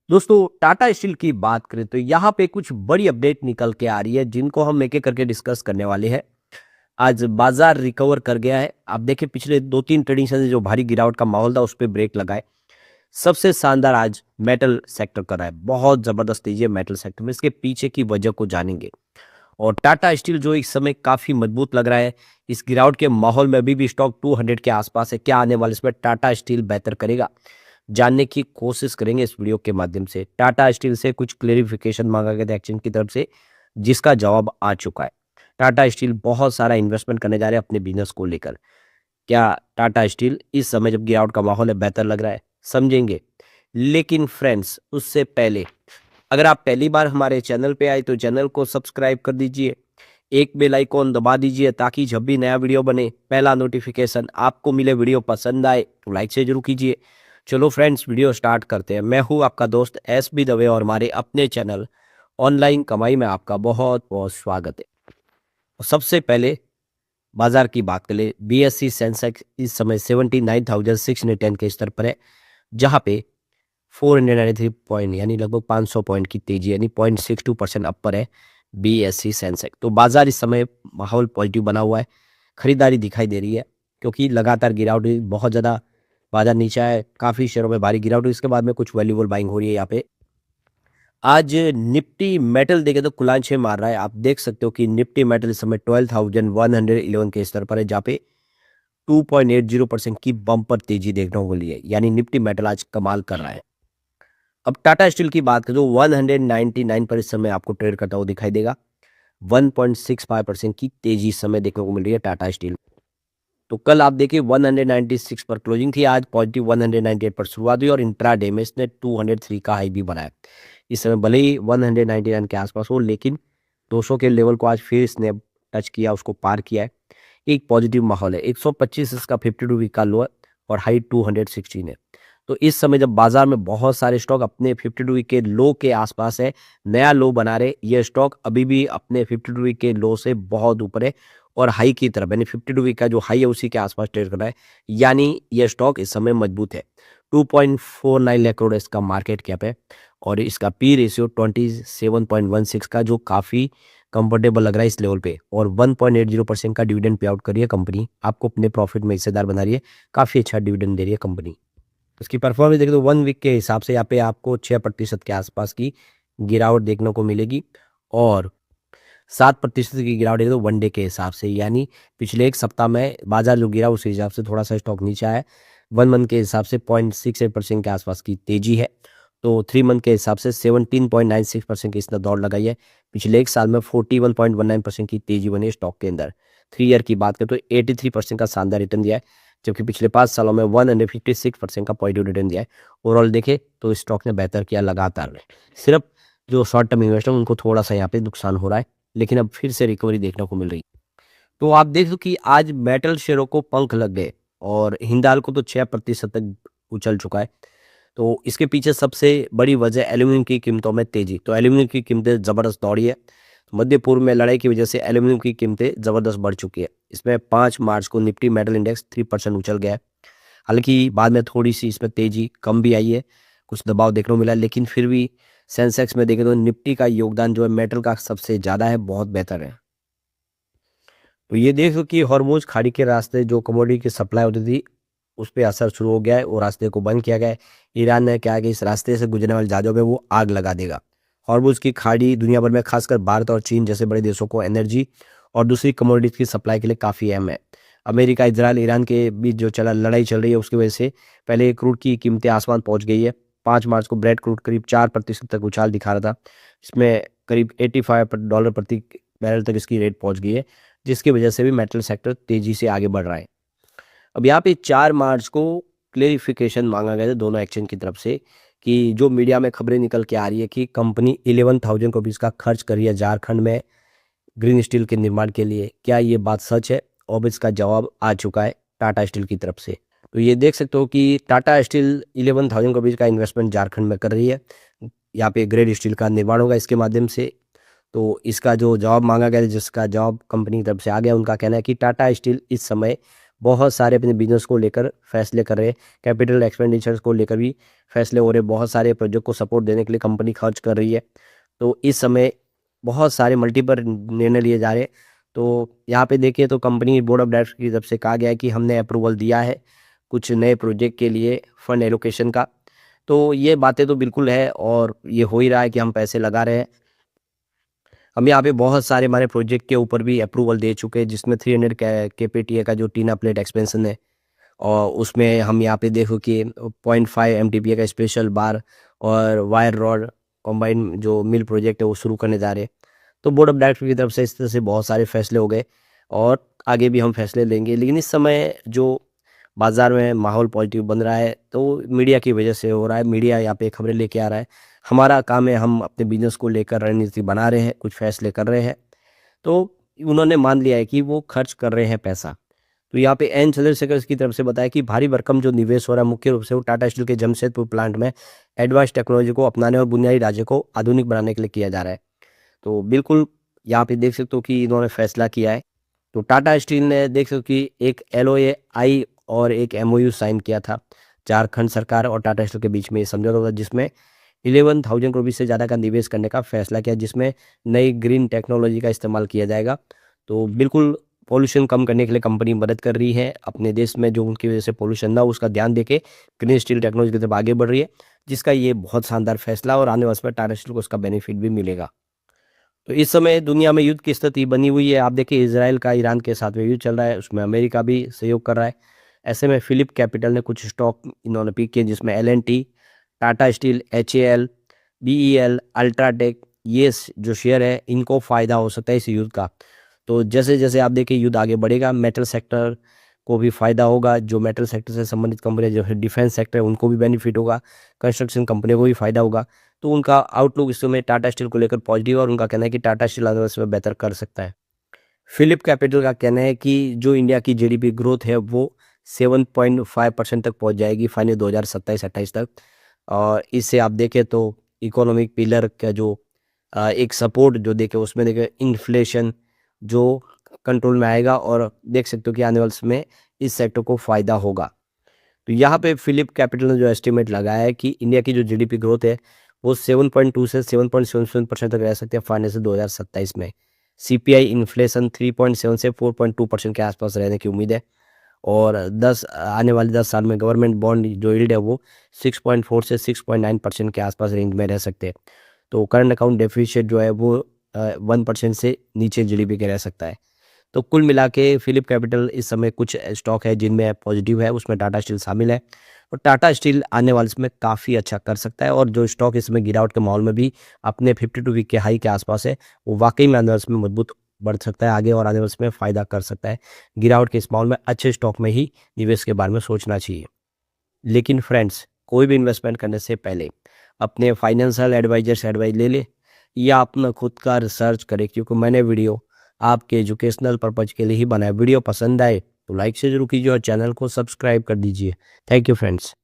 दोस्तों टाटा स्टील की बात करें तो यहाँ पे कुछ बड़ी अपडेट निकल के आ रही है जिनको हम एक एक करके डिस्कस करने वाले हैं। आज बाजार रिकवर कर गया है। आप देखिए पिछले 2-3 ट्रेडिंग से जो भारी गिरावट का माहौल था उस पे ब्रेक लगाए। सबसे शानदार आज मेटल सेक्टर कर रहा है। बहुत जबरदस्त तेजी है मेटल सेक्टर में। इसके पीछे की वजह को जानेंगे। और टाटा स्टील जो इस समय काफी मजबूत लग रहा है। इस गिरावट के माहौल में अभी भी स्टॉक 200 के आसपास है। क्या आने वाले इसमें टाटा स्टील बेहतर करेगा, जानने की कोशिश करेंगे इस वीडियो के माध्यम से। टाटा स्टील से कुछ क्लेरिफिकेशन मांगा गया था एक्शन की तरफ से, जिसका जवाब आ चुका है। टाटा स्टील बहुत सारा इन्वेस्टमेंट करने जा रहे हैं अपने बिजनेस को लेकर। क्या टाटा स्टील इस समय जब गिरावट का माहौल है बेहतर लग रहा है, समझेंगे। लेकिन फ्रेंड्स उससे पहले अगर आप पहली बार हमारे चैनल पे आए तो चैनल को सब्सक्राइब कर दीजिए, एक बेल आइकॉन दबा दीजिए ताकि जब भी नया वीडियो बने पहला नोटिफिकेशन आपको मिले। वीडियो पसंद आए तो लाइक से जरूर कीजिए। चलो फ्रेंड्स वीडियो स्टार्ट करते हैं। मैं हूं आपका दोस्त एस बी दवे और हमारे अपने चैनल ऑनलाइन कमाई में आपका बहुत बहुत स्वागत है। और सबसे पहले बाजार की बात करें, बीएससी सेंसेक्स इस समय 79,610 के स्तर पर है, जहां पे 493 पॉइंट यानी लगभग 500 पॉइंट की तेजी यानी 0.62% अपर है बीएससी सेंसेक्स। तो बाजार इस समय माहौल पॉजिटिव बना हुआ है। खरीदारी दिखाई दे रही है क्योंकि लगातार गिरावट हुई, बहुत ज़्यादा बाजार नीचे है, काफ़ी शेयरों में भारी गिरावट हुई। इसके बाद में कुछ वैल्यूएबल बाइंग हो रही है यहाँ पे। आज निफ्टी मेटल देखे तो कुलांछे मार रहा है। आप देख सकते हो कि निफ्टी मेटल इस समय 12,111 के स्तर पर है, जहाँ पे 2.80% की बम्पर तेजी देखने को मिली है। यानी निफ्टी मेटल आज कमाल कर रहा है। अब टाटा स्टील की बात करें तो 199 पर इस समय आपको ट्रेड करता हुआ दिखाई देगा। 1.65% की तेजी इस समय देखने को मिल रही है टाटा स्टील। तो कल आप देखिए 196 पर क्लोजिंग थी, आज पॉजिटिव 198 पर शुरुआत हुई और इंट्राडे में इसने 203 का हाई भी बनाया। इस समय भले ही 199 के आसपास हो, लेकिन 200 के लेवल को आज फिर इसने टच किया, उसको पार किया है। एक पॉजिटिव माहौल है। 125 इसका 52 वीक का लो है और हाई 216 है। तो इस समय जब बाजार में बहुत सारे स्टॉक अपने 52 वीक के लो के आसपास है, नया लो बना रहे, ये स्टॉक अभी भी अपने 52 वीक के लो से बहुत ऊपर है और हाई की तरफ, यानी 52 वीक का जो हाई है उसी के आसपास ट्रेड कर रहा है। यानी ये स्टॉक इस समय मजबूत है। 2.49 लाख करोड़ इसका मार्केट कैप है और इसका पी रेशियो 27.16 का, जो काफी कंफर्टेबल लग रहा है इस लेवल पे। और 1.80% का डिविडेंड पे आउट कर रही है कंपनी, आपको अपने प्रॉफिट में हिस्सेदार बना रही है। काफी अच्छा डिविडेंड दे रही है कंपनी। उसकी परफॉर्मेंस देखें तो 1 वीक के हिसाब से यहाँ पे आपको 6% के आसपास की गिरावट देखने को मिलेगी और 7% की गिरावट है तो 1 डे के हिसाब से, यानी पिछले एक सप्ताह में बाजार जो गिरा उस हिसाब से थोड़ा सा स्टॉक नीचे आया है। 1 मंथ के हिसाब से 0.68% के आसपास की तेजी है। तो 3 मंथ के हिसाब से 17.96% की इसने दौड़ लगाई है। पिछले एक साल में 41.19% की तेजी बनी है स्टॉक के अंदर। 3 ईयर की बात करें तो 83% का शानदार रिटर्न दिया है, जबकि पिछले 5 सालों में 156% का पॉजिटिव रिटर्न दिया है। ओवरऑल देखे तो स्टॉक ने बेहतर किया लगातार। सिर्फ जो शॉर्ट टर्म इन्वेस्टर उनको थोड़ा सा यहाँ पे नुकसान हो रहा है, लेकिन अब फिर से रिकवरी देखने को मिल रही है। तो आप देख लो कि आज मेटल शेयरों को पंख लग गए और हिंडाल्को तो 6% तक उछल चुका है। तो इसके पीछे सबसे बड़ी वजह एल्यूमिनियम की कीमतों में तेजी। तो एल्यूमिनियम की कीमतें जबरदस्त दौड़ी है। मध्य पूर्व में लड़ाई की वजह से एल्यूमिनियम की कीमतें जबरदस्त बढ़ चुकी है। इसमें 5 मार्च को निफ्टी मेटल इंडेक्स 3% उछल गया है। हालांकि बाद में थोड़ी सी इसमें तेजी कम भी आई है, कुछ दबाव देखने को मिला है, लेकिन फिर भी सेंसेक्स में देखें तो निफ्टी का योगदान जो है मेटल का सबसे ज़्यादा है, बहुत बेहतर है। तो ये देखो कि हॉर्मुज खाड़ी के रास्ते जो कमोडिटी की सप्लाई होती थी उस पर असर शुरू हो गया है और रास्ते को बंद किया गया है। ईरान ने क्या कि इस रास्ते से गुजरने वाले जहाजों में वो आग लगा देगा। हॉर्मुज की खाड़ी दुनिया भर में खासकर भारत और चीन जैसे बड़े देशों को एनर्जी और दूसरी कमोडिटी की सप्लाई के लिए काफ़ी अहम है। अमेरिका, इजराइल, ईरान के बीच जो लड़ाई चल रही है उसकी वजह से पहले क्रूड की कीमतें आसमान पहुंच गई है। 5 मार्च को ब्रेड क्रूड करीब 4% तक उछाल दिखा रहा था। इसमें करीब $85 प्रति बैरल तक इसकी रेट पहुंच गई है, जिसकी वजह से भी मेटल सेक्टर तेजी से आगे बढ़ रहा है। अब यहाँ पे 4 मार्च को क्लेरिफिकेशन मांगा गया था दोनों एक्सचेंज की तरफ से कि जो मीडिया में खबरें निकल के आ रही है कि कंपनी 11,000 करोड़ का खर्च कर रही है झारखंड में ग्रीन स्टील के निर्माण के लिए, क्या ये बात सच है? और इसका जवाब आ चुका है टाटा स्टील की तरफ से। तो ये देख सकते हो कि टाटा स्टील 11,000 करोड़ का इन्वेस्टमेंट झारखंड में कर रही है। यहाँ पे ग्रेड स्टील का निर्माण होगा इसके माध्यम से। तो इसका जो जवाब मांगा गया, जिसका जवाब कंपनी की तरफ से आ गया, उनका कहना है कि टाटा स्टील इस समय बहुत सारे अपने बिजनेस को लेकर फैसले कर रहे हैं, कैपिटल एक्सपेंडिचर्स को लेकर भी फैसले हो रहे हैं, बहुत सारे प्रोजेक्ट को सपोर्ट देने के लिए कंपनी खर्च कर रही है। तो इस समय बहुत सारे मल्टीपल निर्णय लिए जा रहे हैं। तो यहाँ पे देखिए तो कंपनी बोर्ड ऑफ डायरेक्टर की तरफ से कहा गया है कि हमने अप्रूवल दिया है कुछ नए प्रोजेक्ट के लिए फंड एलोकेशन का। तो ये बातें तो बिल्कुल है और ये हो ही रहा है कि हम पैसे लगा रहे हैं। हम यहाँ पे बहुत सारे हमारे प्रोजेक्ट के ऊपर भी अप्रूवल दे चुके हैं, जिसमें 300 केपीटीए का जो टीना प्लेट एक्सपेंशन है, और उसमें हम यहाँ पे देखो कि 0.5 एमटीपीए का स्पेशल बार और वायर रॉड कॉम्बाइन जो मिल प्रोजेक्ट है वो शुरू करने जा रहे हैं। तो बोर्ड ऑफ डायरेक्टर की तरफ से इस तरह से बहुत सारे फैसले हो गए और आगे भी हम फैसले लेंगे। लेकिन इस समय जो बाजार में माहौल पॉजिटिव बन रहा है तो मीडिया की वजह से हो रहा है। मीडिया यहाँ पे खबरें लेके आ रहा है। हमारा काम है, हम अपने बिजनेस को लेकर रणनीति बना रहे हैं, कुछ फैसले कर रहे हैं। तो उन्होंने मान लिया है कि वो खर्च कर रहे हैं पैसा। तो यहाँ पे एन चंद्रशेखर की तरफ से बताया कि भारी भरकम जो निवेश हो रहा है मुख्य रूप से वो टाटा स्टील के जमशेदपुर प्लांट में एडवांस टेक्नोलॉजी को अपनाने और बुनियादी ढांचे को आधुनिक बनाने के लिए किया जा रहा है। तो बिल्कुल यहाँ पे देख सकते हो कि इन्होंने फैसला किया है। तो टाटा स्टील ने देख सकते हो कि एक LOA और एक MOU साइन किया था झारखंड सरकार और टाटा स्टील के बीच में, ये समझौता था जिसमें 11,000 करोड़ से ज़्यादा का निवेश करने का फैसला किया, जिसमें नई ग्रीन टेक्नोलॉजी का इस्तेमाल किया जाएगा। तो बिल्कुल पॉल्यूशन कम करने के लिए कंपनी मदद कर रही है अपने देश में, जो उनकी वजह से पॉल्यूशन ना हो उसका ध्यान देके ग्रीन स्टील टेक्नोलॉजी की तरफ आगे बढ़ रही है, जिसका ये बहुत शानदार फैसला और आने वाले समय टाटा स्टील को उसका बेनिफिट भी मिलेगा। तो इस समय दुनिया में युद्ध की स्थिति बनी हुई है। आप देखिए इसराइल का ईरान के साथ में युद्ध चल रहा है, उसमें अमेरिका भी सहयोग कर रहा है। ऐसे में फिलिप कैपिटल ने कुछ स्टॉक इन्होंने पिक किए, जिसमें L&T, Tata steel, HAL, BEL, UltraTech, ये जो शेयर है इनको फ़ायदा हो सकता है इस युद्ध का। तो जैसे जैसे आप देखिए युद्ध आगे बढ़ेगा, मेटल सेक्टर को भी फ़ायदा होगा। जो मेटल सेक्टर से संबंधित कंपनियाँ जो है डिफेंस सेक्टर है उनको भी बेनिफिट होगा, कंस्ट्रक्शन कंपनियों को भी फ़ायदा होगा। तो उनका आउटलुक इस समय टाटा स्टील को लेकर पॉजिटिव है और उनका कहना है कि टाटा स्टील आने वाले समय बेहतर कर सकता है। फिलिप कैपिटल का कहना है कि जो इंडिया की GDP ग्रोथ है वो 7.5% तक पहुंच जाएगी फाइनल 2027-28 तक। और इससे आप देखें तो इकोनॉमिक पिलर का जो एक सपोर्ट जो देखे उसमें देखे इन्फ्लेशन जो कंट्रोल में आएगा और देख सकते हो कि आने वाले समय इस सेक्टर को फ़ायदा होगा। तो यहाँ पे फिलिप कैपिटल ने जो एस्टिमेट लगाया है कि इंडिया की जो GDP ग्रोथ है वो 7.2 से 7.77% तक रह सकती है फाइनेंशियल 2027 में। CPI इन्फ्लेशन 3.7 से 4.2% के आसपास रहने की उम्मीद है। और आने वाले 10 साल में गवर्नमेंट बॉन्ड जो यील्ड है वो 6.4 से 6.9% के आसपास रेंज में रह सकते हैं। तो करंट अकाउंट डेफिसिट जो है वो 1% से नीचे GDP के रह सकता है। तो कुल मिला के फिलिप कैपिटल इस समय कुछ स्टॉक है जिनमें पॉजिटिव है, उसमें टाटा स्टील शामिल है। और टाटा स्टील आने वाले समय काफ़ी अच्छा कर सकता है और जो स्टॉक इस समय गिरावट के माहौल में भी अपने 52 वीक के हाई के आसपास है, वो वाकई में आने वाले समय मजबूत बढ़ सकता है आगे और आने वाले समय फ़ायदा कर सकता है। गिरावट के इस माहौल में अच्छे स्टॉक में ही निवेश के बारे में सोचना चाहिए। लेकिन फ्रेंड्स, कोई भी इन्वेस्टमेंट करने से पहले अपने फाइनेंशियल एडवाइजर से एडवाइस ले ले या अपना खुद का रिसर्च करें, क्योंकि मैंने वीडियो आपके एजुकेशनल पर्पज़ के लिए ही बनाया। वीडियो पसंद आए तो लाइक से जरूर कीजिए और चैनल को सब्सक्राइब कर दीजिए। Thank you friends.